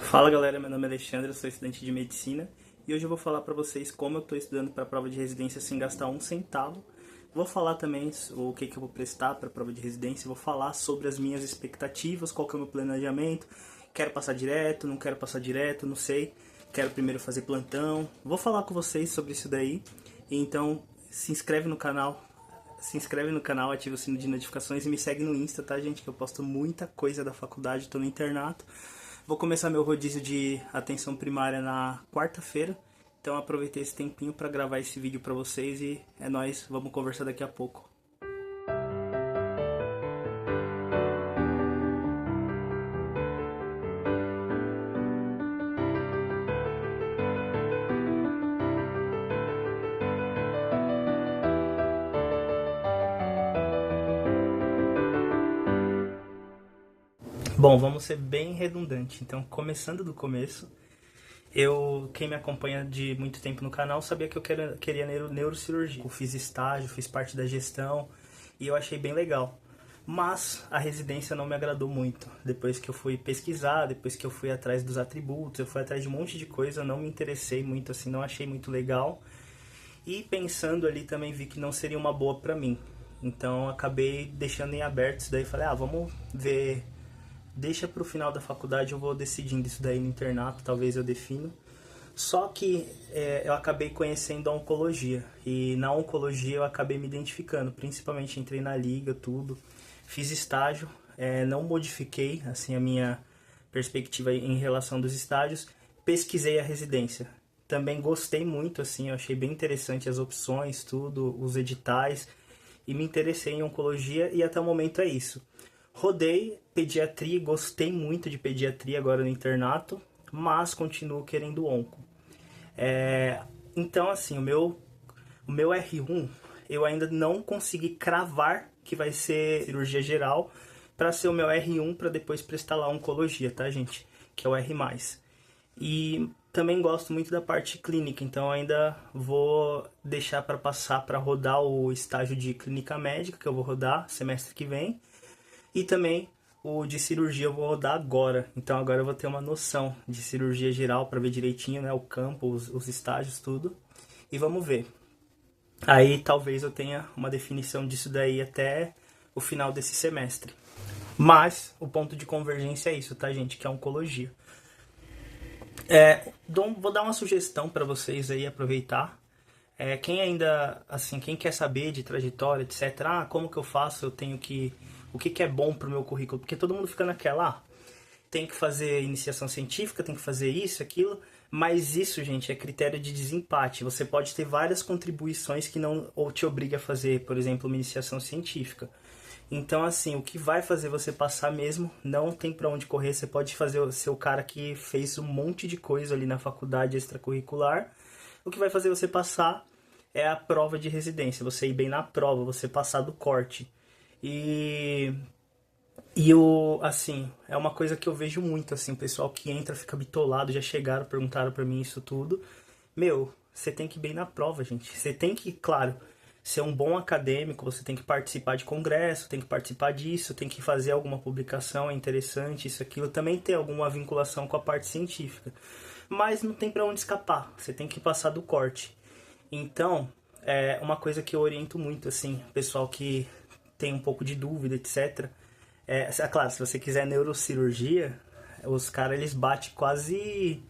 Fala galera, meu nome é Alexandre, eu sou estudante de medicina e hoje eu vou falar para vocês como eu estou estudando para a prova de residência sem gastar um centavo. Vou falar também o que eu vou prestar para a prova de residência, vou falar sobre as minhas expectativas, qual que é o meu planejamento, quero passar direto, não quero passar direto, não sei, quero primeiro fazer plantão. Vou falar com vocês sobre isso daí, então se inscreve no canal, ativa o sino de notificações e me segue no Insta, tá gente, que eu posto muita coisa da faculdade, tô no internato. Vou começar meu rodízio de atenção primária na quarta-feira, então aproveitei esse tempinho para gravar esse vídeo para vocês e é nóis, vamos conversar daqui a pouco. Bom, vamos ser bem redundante, então começando do começo, quem me acompanha de muito tempo no canal sabia que eu queria neurocirurgia. Eu fiz estágio, fiz parte da gestão e eu achei bem legal. Mas a residência não me agradou muito. Depois que eu fui pesquisar, depois que eu fui atrás dos atributos, eu fui atrás de um monte de coisa, eu não me interessei muito assim, não achei muito legal. E pensando ali também vi que não seria uma boa pra mim. Então acabei deixando em aberto isso daí, falei, vamos ver, deixa pro final da faculdade, eu vou decidindo isso daí no internato, talvez eu defino. Só que eu acabei conhecendo a oncologia, e na oncologia eu acabei me identificando, principalmente entrei na liga, tudo, fiz estágio, não modifiquei assim a minha perspectiva em relação dos estágios, pesquisei a residência. Também gostei muito, assim, eu achei bem interessante as opções, tudo, os editais, e me interessei em oncologia e até o momento é isso. Rodei pediatria, gostei muito de pediatria agora no internato, mas continuo querendo onco. Então, assim, o meu R1 eu ainda não consegui cravar que vai ser cirurgia geral para ser o meu R1 para depois prestar lá oncologia, tá, gente? Que é o R+. E também gosto muito da parte clínica, então ainda vou deixar para passar para rodar o estágio de clínica médica, que eu vou rodar semestre que vem. E também o de cirurgia eu vou rodar agora. Então agora eu vou ter uma noção de cirurgia geral para ver direitinho, né, o campo, os estágios, tudo. E vamos ver. Aí talvez eu tenha uma definição disso daí até o final desse semestre. Mas o ponto de convergência é isso, tá, gente? Que é a oncologia. Vou dar uma sugestão para vocês aí aproveitar. Quem ainda, assim, quem quer saber de trajetória, etc. Como que eu faço? Eu tenho que, o que que é bom pro meu currículo? Porque todo mundo fica naquela, tem que fazer iniciação científica, tem que fazer isso, aquilo. Mas isso, gente, é critério de desempate. Você pode ter várias contribuições que não ou te obriga a fazer, por exemplo, uma iniciação científica. Então, assim, o que vai fazer você passar mesmo, não tem pra onde correr. Você pode ser o cara que fez um monte de coisa ali na faculdade extracurricular. O que vai fazer você passar é a prova de residência. Você ir bem na prova, você passar do corte. E assim, é uma coisa que eu vejo muito, assim, o pessoal que entra fica bitolado, já chegaram, perguntaram pra mim isso tudo. Meu, você tem que ir bem na prova, gente. Você tem que, claro, ser um bom acadêmico, você tem que participar de congresso, tem que participar disso, tem que fazer alguma publicação, é interessante, isso, aquilo. Também ter alguma vinculação com a parte científica. Mas não tem pra onde escapar, você tem que passar do corte. Então, é uma coisa que eu oriento muito, assim, pessoal que tem um pouco de dúvida, etc. Claro, se você quiser neurocirurgia, os caras eles batem quase.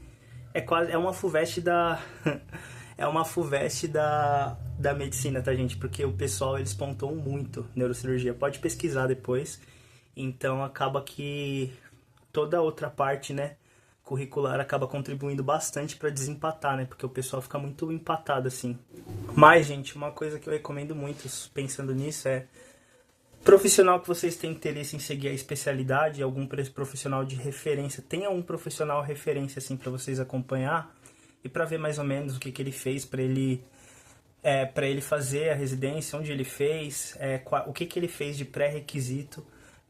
É uma FUVEST da. É uma FUVEST da medicina, tá, gente? Porque o pessoal eles pontuam muito neurocirurgia. Pode pesquisar depois. Então acaba que toda a outra parte, né, curricular acaba contribuindo bastante para desempatar, né? Porque o pessoal fica muito empatado assim. Mas, gente, uma coisa que eu recomendo muito pensando nisso é profissional que vocês têm interesse em seguir a especialidade, algum profissional de referência, tenha um profissional referência assim para vocês acompanhar e para ver mais ou menos o que ele fez para ele fazer a residência, onde ele fez, o que ele fez de pré-requisito,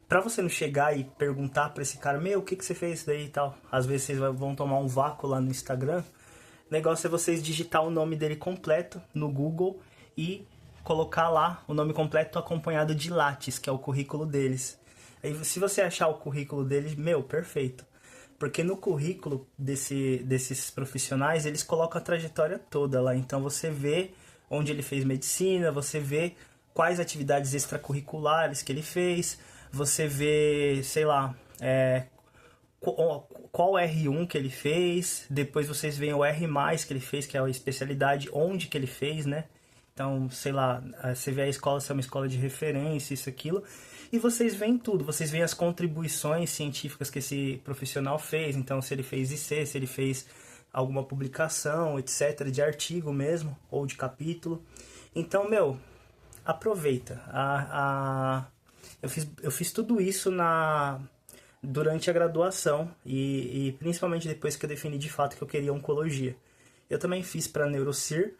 para você não chegar e perguntar para esse cara, o que você fez daí e tal. Às vezes vocês vão tomar um vácuo lá no Instagram. O negócio é vocês digitar o nome dele completo no Google e colocar lá o nome completo acompanhado de Lattes, que é o currículo deles. Aí se você achar o currículo deles, perfeito. Porque no currículo desses profissionais, eles colocam a trajetória toda lá. Então você vê onde ele fez medicina, você vê quais atividades extracurriculares que ele fez, você vê, sei lá, qual R1 que ele fez, depois vocês veem o R+, que ele fez, que é a especialidade, onde que ele fez, né? Então, sei lá, você vê a escola se é uma escola de referência, isso, aquilo, e vocês veem tudo, vocês veem as contribuições científicas que esse profissional fez, então se ele fez IC, se ele fez alguma publicação, etc, de artigo mesmo, ou de capítulo. Então, meu, aproveita. Eu fiz tudo isso durante a graduação e principalmente depois que eu defini de fato que eu queria oncologia. Eu também fiz para neurocir,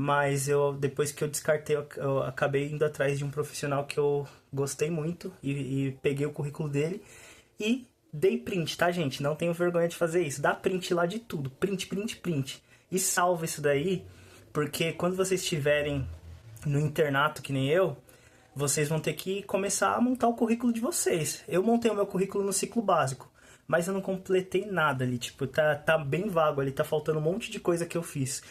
mas depois que eu descartei, eu acabei indo atrás de um profissional que eu gostei muito e peguei o currículo dele e dei print, tá, gente? Não tenho vergonha de fazer isso. Dá print lá de tudo. Print, print, print. E salva isso daí, porque quando vocês estiverem no internato, que nem eu, vocês vão ter que começar a montar o currículo de vocês. Eu montei o meu currículo no ciclo básico, mas eu não completei nada ali. Tipo, tá bem vago ali, tá faltando um monte de coisa que eu fiz.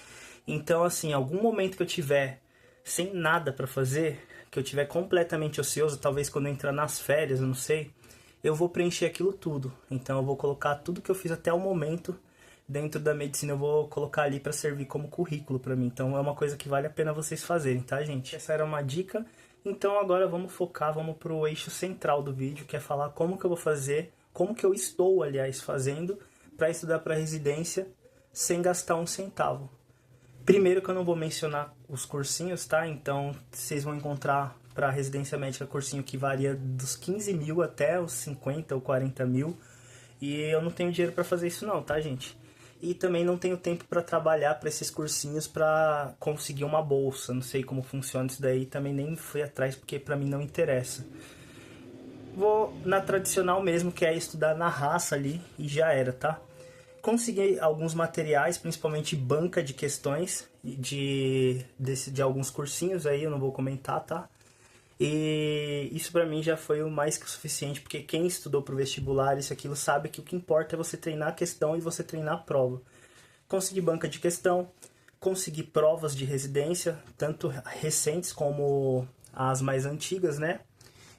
Então, assim, algum momento que eu tiver sem nada pra fazer, que eu tiver completamente ocioso, talvez quando eu entrar nas férias, eu não sei, eu vou preencher aquilo tudo. Então eu vou colocar tudo que eu fiz até o momento dentro da medicina, eu vou colocar ali para servir como currículo para mim. Então é uma coisa que vale a pena vocês fazerem, tá, gente? Essa era uma dica. Então agora vamos focar, vamos pro eixo central do vídeo, que é falar como que eu vou fazer, como que eu estou, aliás, fazendo para estudar para residência sem gastar um centavo. Primeiro que eu não vou mencionar os cursinhos, tá? Então vocês vão encontrar para residência médica cursinho que varia dos 15 mil até os 50 ou 40 mil. E eu não tenho dinheiro para fazer isso não, tá, gente? E também não tenho tempo para trabalhar para esses cursinhos para conseguir uma bolsa. Não sei como funciona isso daí, também nem fui atrás porque para mim não interessa. Vou na tradicional mesmo, que é estudar na raça ali e já era, tá? Consegui alguns materiais, principalmente banca de questões de alguns cursinhos aí, eu não vou comentar, tá? E isso pra mim já foi o mais que o suficiente, porque quem estudou pro vestibular, isso aquilo, sabe que o que importa é você treinar a questão e você treinar a prova. Consegui banca de questão, consegui provas de residência, tanto recentes como as mais antigas, né?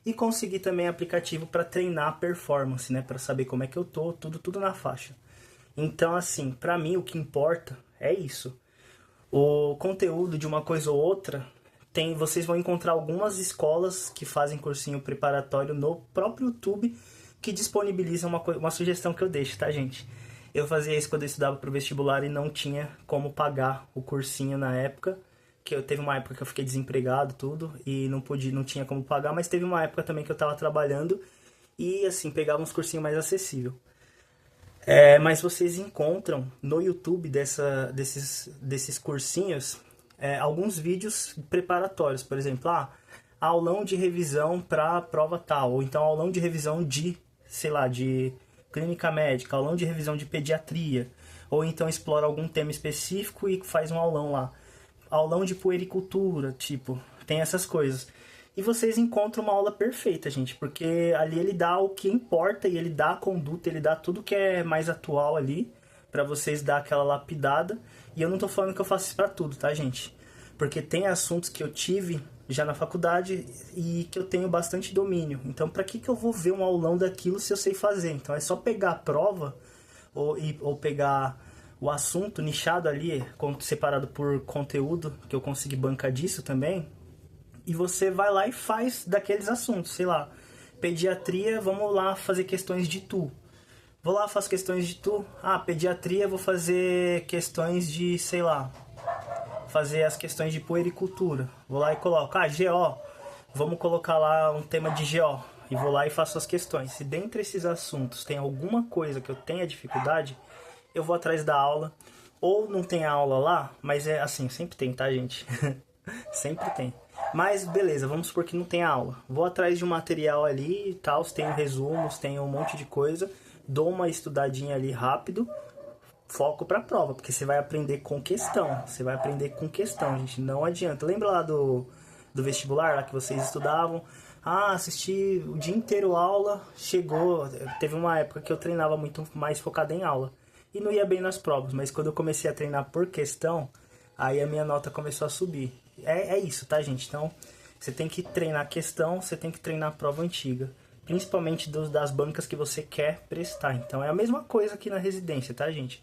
E consegui também aplicativo para treinar a performance, né? Para saber como é que eu tô, tudo na faixa. Então, assim, pra mim o que importa é isso. O conteúdo de uma coisa ou outra, vocês vão encontrar algumas escolas que fazem cursinho preparatório no próprio YouTube que disponibilizam uma sugestão que eu deixo, tá, gente? Eu fazia isso quando eu estudava pro vestibular e não tinha como pagar o cursinho na época, teve uma época que eu fiquei desempregado, tudo, e não tinha como pagar, mas teve uma época também que eu tava trabalhando e, assim, pegava uns cursinhos mais acessíveis. Mas vocês encontram no YouTube desses cursinhos alguns vídeos preparatórios, por exemplo, aulão de revisão para prova tal, ou então aulão de revisão de, sei lá, de clínica médica, aulão de revisão de pediatria, ou então explora algum tema específico e faz um aulão lá. Aulão de puericultura, tipo, tem essas coisas. E vocês encontram uma aula perfeita, gente, porque ali ele dá o que importa e ele dá a conduta, ele dá tudo que é mais atual ali, pra vocês dar aquela lapidada. E eu não tô falando que eu faço isso pra tudo, tá, gente? Porque tem assuntos que eu tive já na faculdade e que eu tenho bastante domínio. Então, pra que eu vou ver um aulão daquilo se eu sei fazer? Então, é só pegar a prova ou pegar o assunto nichado ali, separado por conteúdo, que eu consegui bancar disso também, e você vai lá e faz daqueles assuntos, sei lá, pediatria, vamos lá fazer questões de tu. Vou lá, faço questões de tu. Pediatria, vou fazer questões de, sei lá, fazer as questões de puericultura. Vou lá e coloco, GO, vamos colocar lá um tema de GO. E vou lá e faço as questões. Se dentre esses assuntos tem alguma coisa que eu tenha dificuldade, eu vou atrás da aula. Ou não tem aula lá, mas é assim, sempre tem, tá, gente? Sempre tem. Mas beleza, vamos supor que não tem aula. Vou atrás de um material ali e tal, tem resumos, tem um monte de coisa. Dou uma estudadinha ali rápido, foco pra prova, porque você vai aprender com questão. Você vai aprender com questão, gente, não adianta. Lembra lá do vestibular, lá que vocês estudavam? Ah, assisti o dia inteiro aula, chegou. Teve uma época que eu treinava muito mais focado em aula. E não ia bem nas provas, mas quando eu comecei a treinar por questão, aí a minha nota começou a subir. É isso, tá, gente? Então, você tem que treinar questão, você tem que treinar a prova antiga. Principalmente das bancas que você quer prestar. Então, é a mesma coisa aqui na residência, tá, gente?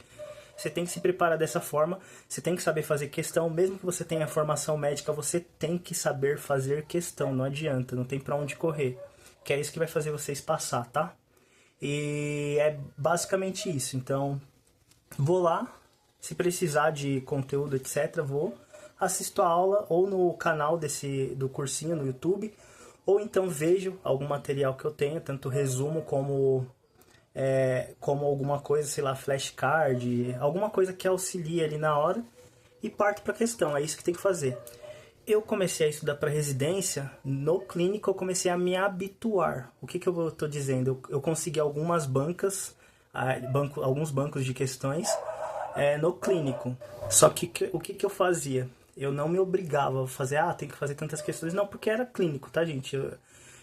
Você tem que se preparar dessa forma, você tem que saber fazer questão, mesmo que você tenha formação médica, você tem que saber fazer questão, não adianta, não tem pra onde correr, que é isso que vai fazer vocês passar, tá? E é basicamente isso, então vou lá, se precisar de conteúdo, etc, vou, assisto a aula ou no canal do cursinho no YouTube, ou então vejo algum material que eu tenho, tanto resumo como alguma coisa, sei lá, flashcard, alguma coisa que auxilie ali na hora e parto para a questão, é isso que tem que fazer. Eu comecei a estudar para residência, no clínico eu comecei a me habituar. O que eu estou dizendo? Eu consegui algumas bancas, alguns bancos de questões no clínico. Só que o que eu fazia? Eu não me obrigava a fazer, tem que fazer tantas questões, não, porque era clínico, tá, gente?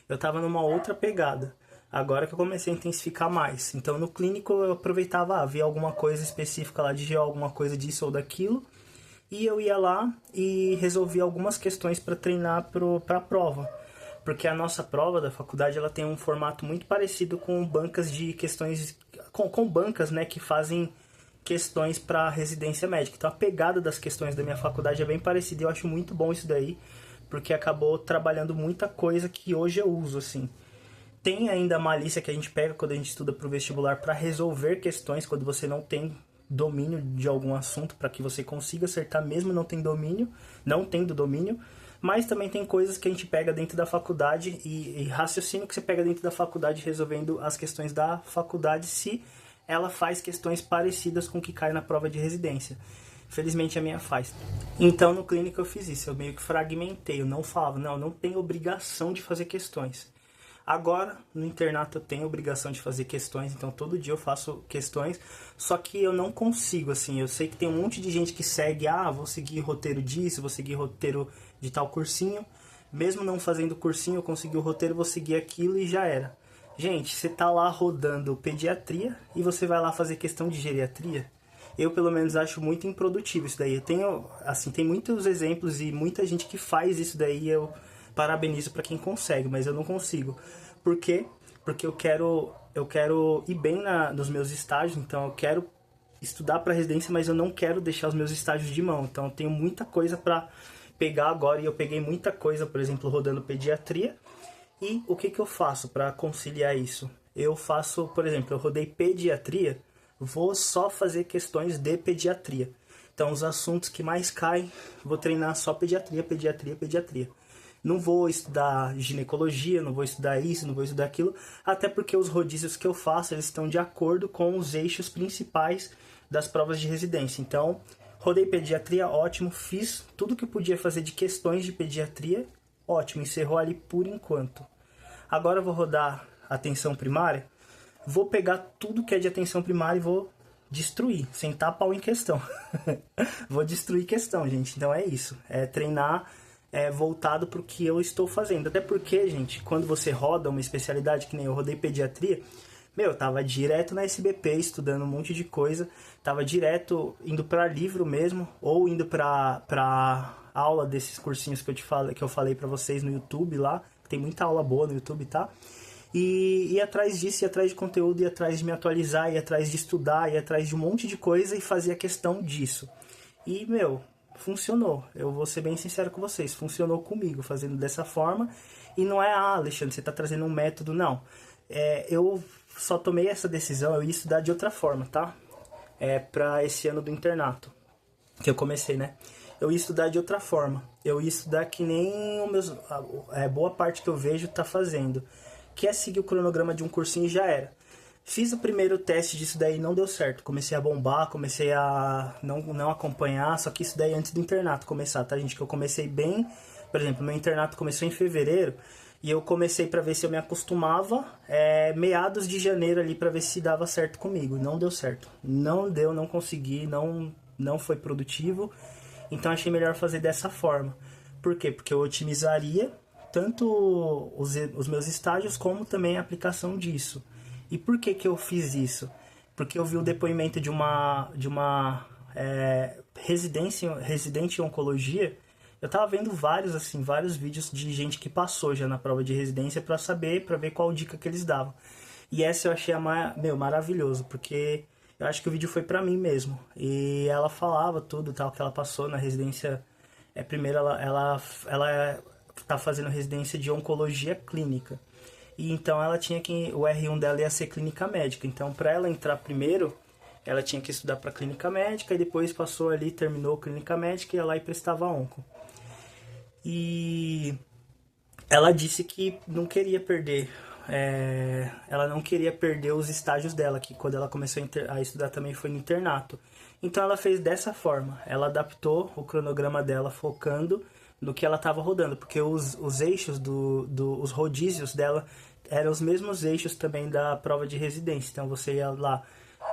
Eu tava numa outra pegada. Agora que eu comecei a intensificar mais. Então, no clínico, eu aproveitava, via alguma coisa específica lá de GO, alguma coisa disso ou daquilo. E eu ia lá e resolvia algumas questões para treinar para a prova. Porque a nossa prova da faculdade, ela tem um formato muito parecido com bancas de questões... Com bancas, né, que fazem questões para residência médica. Então, a pegada das questões da minha faculdade é bem parecida. E eu acho muito bom isso daí, porque acabou trabalhando muita coisa que hoje eu uso, assim. Tem ainda a malícia que a gente pega quando a gente estuda para o vestibular para resolver questões quando você não tem domínio de algum assunto, para que você consiga acertar mesmo não tendo domínio, mas também tem coisas que a gente pega dentro da faculdade e raciocínio que você pega dentro da faculdade resolvendo as questões da faculdade se ela faz questões parecidas com o que cai na prova de residência. Felizmente a minha faz. Então no clínico eu fiz isso, eu meio que fragmentei, eu não falava, não tenho obrigação de fazer questões. Agora, no internato eu tenho a obrigação de fazer questões, então todo dia eu faço questões, só que eu não consigo, assim, eu sei que tem um monte de gente que segue, vou seguir roteiro disso, vou seguir roteiro de tal cursinho, mesmo não fazendo cursinho, eu consegui o roteiro, vou seguir aquilo e já era. Gente, você tá lá rodando pediatria e você vai lá fazer questão de geriatria? Eu, pelo menos, acho muito improdutivo isso daí. Eu tenho, assim, tem muitos exemplos e muita gente que faz isso daí, eu parabenizo para quem consegue, mas eu não consigo. Por quê? Porque eu quero ir bem nos meus estágios, então eu quero estudar para residência, mas eu não quero deixar os meus estágios de mão. Então eu tenho muita coisa para pegar agora e eu peguei muita coisa, por exemplo, rodando pediatria. E o que eu faço para conciliar isso? Eu faço, por exemplo, eu rodei pediatria, vou só fazer questões de pediatria. Então os assuntos que mais caem, vou treinar só pediatria. Não vou estudar ginecologia, não vou estudar isso, não vou estudar aquilo, até porque os rodízios que eu faço, eles estão de acordo com os eixos principais das provas de residência. Então, rodei pediatria, ótimo, fiz tudo que eu podia fazer de questões de pediatria, ótimo, encerrou ali por enquanto. Agora eu vou rodar atenção primária, vou pegar tudo que é de atenção primária e vou destruir, sentar pau em questão. Vou destruir questão, gente, então é isso, é treinar voltado para o que eu estou fazendo. Até porque, gente, quando você roda uma especialidade, que nem eu rodei pediatria, eu tava direto na SBP estudando um monte de coisa, tava direto indo para livro mesmo, ou indo para aula desses cursinhos que eu falei para vocês no YouTube lá, tem muita aula boa no YouTube, tá? E ir atrás disso, ir atrás de conteúdo, ir atrás de me atualizar, ir atrás de estudar, ir atrás de um monte de coisa e fazer a questão disso. E, funcionou. Eu vou ser bem sincero com vocês. Funcionou comigo, fazendo dessa forma. E não é, Alexandre, você tá trazendo um método, não. Eu só tomei essa decisão, eu ia estudar de outra forma, tá? Pra esse ano do internato, que eu comecei, né? Eu ia estudar de outra forma. Eu ia estudar que nem boa parte que eu vejo tá fazendo. Que é seguir o cronograma de um cursinho e já era. Fiz o primeiro teste disso daí, não deu certo. Comecei a bombar, comecei a não acompanhar, só que isso daí antes do internato começar, tá, gente? Que eu comecei bem, por exemplo, meu internato começou em fevereiro, e eu comecei pra ver se eu me acostumava meados de janeiro ali, pra ver se dava certo comigo. Não deu certo. Não deu, não consegui, não foi produtivo. Então achei melhor fazer dessa forma. Por quê? Porque eu otimizaria tanto os meus estágios como também a aplicação disso. E por que que eu fiz isso? Porque eu vi o depoimento de uma residente em oncologia. Eu tava vendo vários vídeos de gente que passou já na prova de residência para ver qual dica que eles davam. E essa eu achei maravilhoso, porque eu acho que o vídeo foi pra mim mesmo. E ela falava tudo tal que ela passou na residência. Primeiro ela tá fazendo residência de oncologia clínica. E então ela tinha que o R1 dela ia ser clínica médica. Então para ela entrar primeiro, ela tinha que estudar para clínica médica e depois passou ali, terminou clínica médica e ia lá e prestava onco. E ela disse que não queria perder, ela não queria perder os estágios dela, que quando ela começou a estudar também foi no internato. Então ela fez dessa forma, ela adaptou o cronograma dela focando no que ela estava rodando, porque os eixos os rodízios dela eram os mesmos eixos também da prova de residência. Então você ia lá,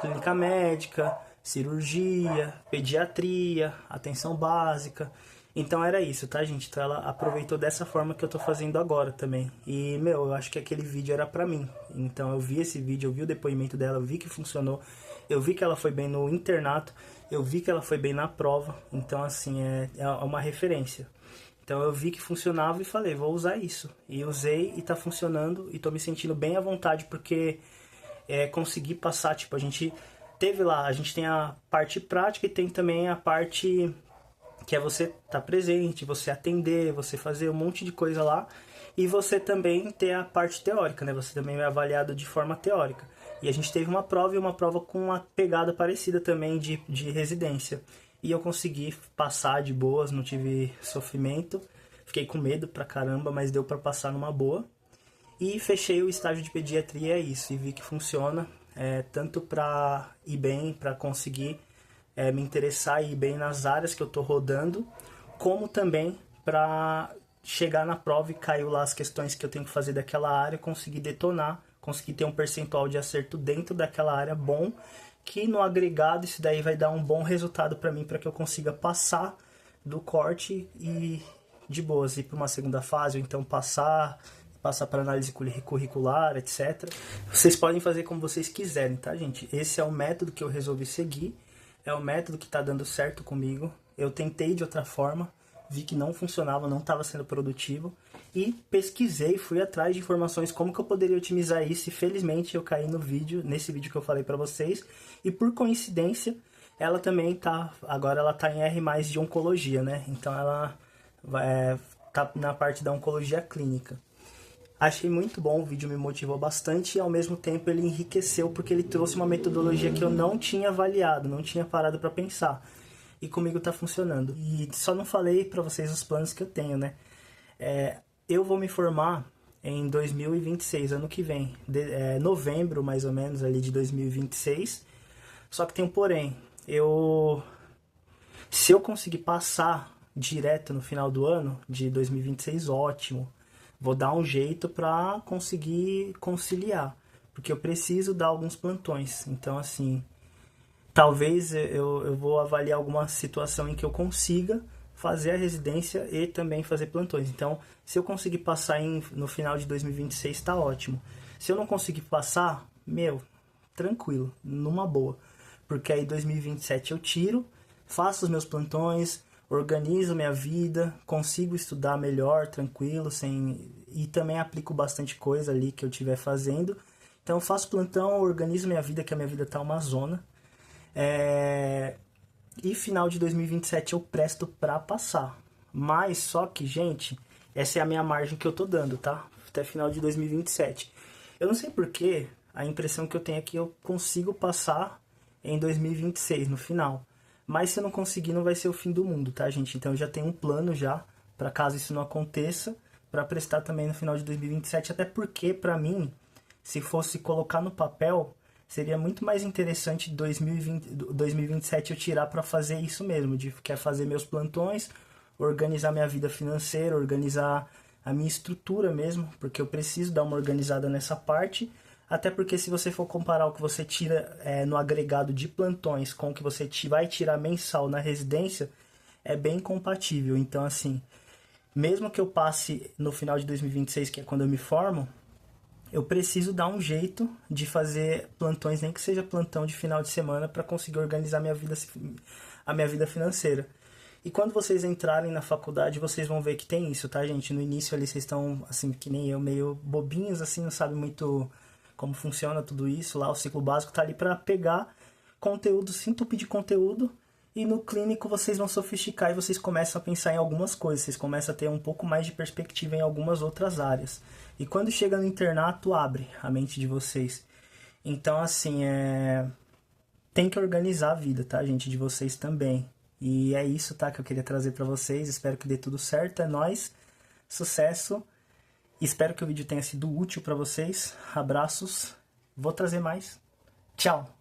clínica médica, cirurgia, pediatria, atenção básica. Então era isso, tá, gente? Então ela aproveitou dessa forma que eu tô fazendo agora também. E, eu acho que aquele vídeo era pra mim. Então eu vi esse vídeo, eu vi o depoimento dela, eu vi que funcionou. Eu vi que ela foi bem no internato, eu vi que ela foi bem na prova. Então, assim, é uma referência. Então eu vi que funcionava e falei, vou usar isso. E usei e tá funcionando e tô me sentindo bem à vontade porque consegui passar, tipo, a gente tem a parte prática e tem também a parte que é você estar presente, você atender, você fazer um monte de coisa lá e você também ter a parte teórica, né? Você também é avaliado de forma teórica. E a gente teve uma prova e uma prova com uma pegada parecida também de residência. E eu consegui passar de boas, não tive sofrimento. Fiquei com medo pra caramba, mas deu pra passar numa boa. E fechei o estágio de pediatria, é isso. E vi que funciona, tanto pra ir bem, pra conseguir me interessar e ir bem nas áreas que eu tô rodando, como também pra chegar na prova e caiu lá as questões que eu tenho que fazer daquela área, conseguir detonar, conseguir ter um percentual de acerto dentro daquela área bom, que no agregado isso daí vai dar um bom resultado para mim, para que eu consiga passar do corte e de boas ir para uma segunda fase, ou então passar para análise curricular, etc. Vocês podem fazer como vocês quiserem, tá, gente? Esse é o método que eu resolvi seguir, é o método que tá dando certo comigo. Eu tentei de outra forma, vi que não funcionava, não estava sendo produtivo e pesquisei, fui atrás de informações como que eu poderia otimizar isso e felizmente eu caí nesse vídeo que eu falei para vocês e por coincidência ela também agora ela tá em R+ de oncologia, né? Então ela tá na parte da oncologia clínica. Achei muito bom, o vídeo me motivou bastante e ao mesmo tempo ele enriqueceu porque ele trouxe uma metodologia que eu não tinha avaliado, não tinha parado para pensar. E comigo tá funcionando. E só não falei pra vocês os planos que eu tenho, né? Eu vou me formar em 2026, ano que vem. Novembro, mais ou menos, ali de 2026. Só que tem um porém. Se eu conseguir passar direto no final do ano de 2026, ótimo. Vou dar um jeito pra conseguir conciliar. Porque eu preciso dar alguns plantões. Então, assim... Talvez eu vou avaliar alguma situação em que eu consiga fazer a residência e também fazer plantões. Então, se eu conseguir passar no final de 2026, está ótimo. Se eu não conseguir passar, tranquilo, numa boa. Porque aí 2027 eu tiro, faço os meus plantões, organizo minha vida, consigo estudar melhor, tranquilo, e também aplico bastante coisa ali que eu estiver fazendo. Então, eu faço plantão, organizo minha vida, que a minha vida tá uma zona. E final de 2027 eu presto pra passar. Mas só que, gente, essa é a minha margem que eu tô dando, tá? Até final de 2027. Eu não sei porquê, a impressão que eu tenho é que eu consigo passar em 2026, no final. Mas se eu não conseguir, não vai ser o fim do mundo, tá, gente? Então eu já tenho um plano já, pra caso isso não aconteça, pra prestar também no final de 2027. Até porque, pra mim, se fosse colocar no papel... Seria muito mais interessante 2027 eu tirar para fazer isso mesmo, quer fazer meus plantões, organizar minha vida financeira, organizar a minha estrutura mesmo, porque eu preciso dar uma organizada nessa parte, até porque se você for comparar o que você tira no agregado de plantões com o que você vai tirar mensal na residência, é bem compatível. Então, assim, mesmo que eu passe no final de 2026, que é quando eu me formo, eu preciso dar um jeito de fazer plantões, nem que seja plantão de final de semana, para conseguir organizar a minha vida financeira. E quando vocês entrarem na faculdade, vocês vão ver que tem isso, tá, gente? No início ali vocês estão, assim, que nem eu, meio bobinhos, assim, não sabem muito como funciona tudo isso. Lá o ciclo básico tá ali para pegar conteúdo, se entupir de conteúdo, e no clínico vocês vão sofisticar e vocês começam a pensar em algumas coisas, vocês começam a ter um pouco mais de perspectiva em algumas outras áreas. E quando chega no internato, abre a mente de vocês. Então, assim, tem que organizar a vida, tá, gente, de vocês também. E é isso, tá, que eu queria trazer pra vocês. Espero que dê tudo certo. É nóis. Sucesso. Espero que o vídeo tenha sido útil pra vocês. Abraços. Vou trazer mais. Tchau.